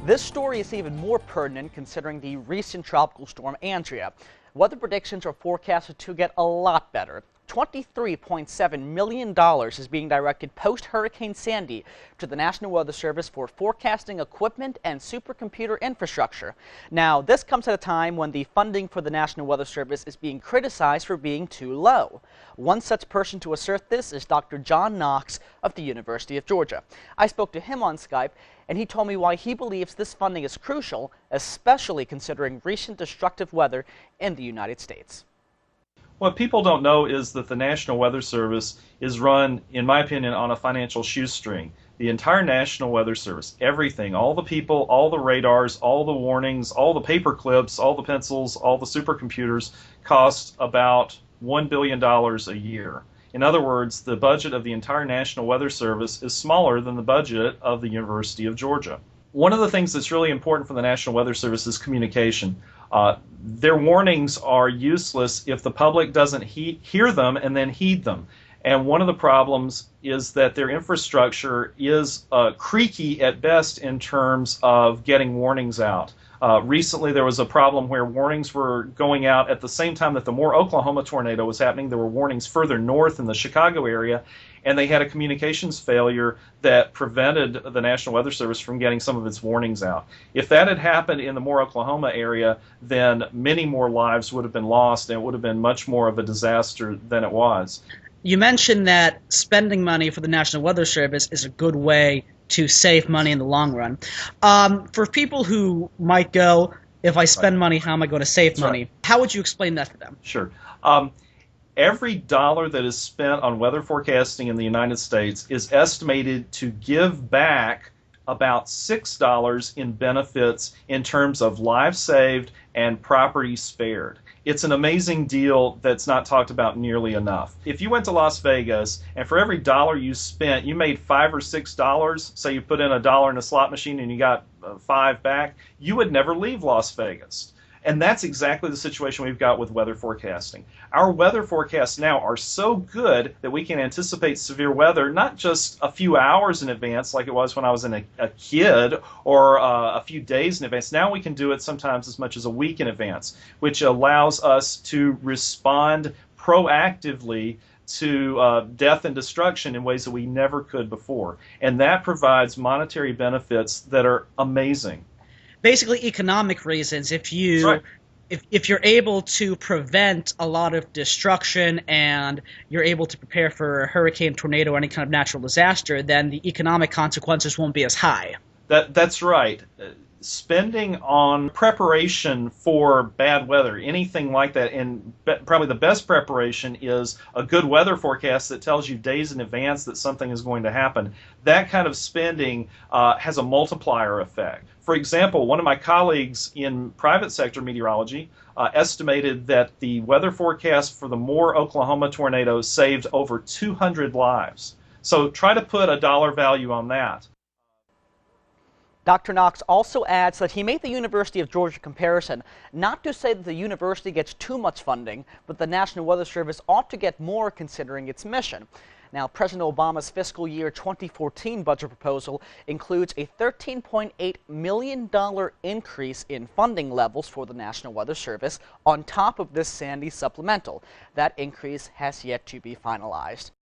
This story is even more pertinent considering the recent tropical storm Andrea. Weather predictions are forecasted to get a lot better. $23.7 million is being directed post-Hurricane Sandy to the National Weather Service for forecasting equipment and supercomputer infrastructure. Now, this comes at a time when the funding for the National Weather Service is being criticized for being too low. One such person to assert this is Dr. John Knox of the University of Georgia. I spoke to him on Skype, and he told me why he believes this funding is crucial, especially considering recent destructive weather in the United States. What people don't know is that the National Weather Service is run, in my opinion, on a financial shoestring. The entire National Weather Service, everything, all the people, all the radars, all the warnings, all the paper clips, all the pencils, all the supercomputers cost about $1 billion a year. In other words, the budget of the entire National Weather Service is smaller than the budget of the University of Georgia. One of the things that's really important for the National Weather Service is communication. Their warnings are useless if the public doesn't hear them and then heed them. And one of the problems is that their infrastructure is creaky at best in terms of getting warnings out. Recently there was a problem where warnings were going out at the same time that the Moore, Oklahoma tornado was happening. There were warnings further north in the Chicago area, and they had a communications failure that prevented the National Weather Service from getting some of its warnings out. If that had happened in the Moore, Oklahoma area, then many more lives would have been lost, and it would have been much more of a disaster than it was. You mentioned that spending money for the National Weather Service is a good way to save money in the long run. For people who might go, if I spend money, how am I going to save money? Right. How would you explain that to them? Sure. Every dollar that is spent on weather forecasting in the United States is estimated to give back about $6 in benefits in terms of lives saved and property spared. It's an amazing deal that's not talked about nearly enough. If you went to Las Vegas and for every dollar you spent, you made $5 or $6, say you put in $1 in a slot machine and you got $5 back, you would never leave Las Vegas. And that's exactly the situation we've got with weather forecasting. Our weather forecasts now are so good that we can anticipate severe weather not just a few hours in advance like it was when I was a kid or a few days in advance. Now we can do it sometimes as much as a week in advance, which allows us to respond proactively to death and destruction in ways that we never could before. And that provides monetary benefits that are amazing. Basically economic reasons. If you're able to prevent a lot of destruction and you're able to prepare for a hurricane, tornado, or any kind of natural disaster, then the economic consequences won't be as high. That's right. Spending on preparation for bad weather, anything like that, and probably the best preparation is a good weather forecast that tells you days in advance that something is going to happen. That kind of spending has a multiplier effect. For example, one of my colleagues in private sector meteorology estimated that the weather forecast for the Moore, Oklahoma tornado saved over 200 lives. So try to put a dollar value on that. Dr. Knox also adds that he made the University of Georgia comparison not to say that the university gets too much funding, but the National Weather Service ought to get more considering its mission. Now, President Obama's fiscal year 2014 budget proposal includes a $13.8 million increase in funding levels for the National Weather Service on top of this Sandy supplemental. That increase has yet to be finalized.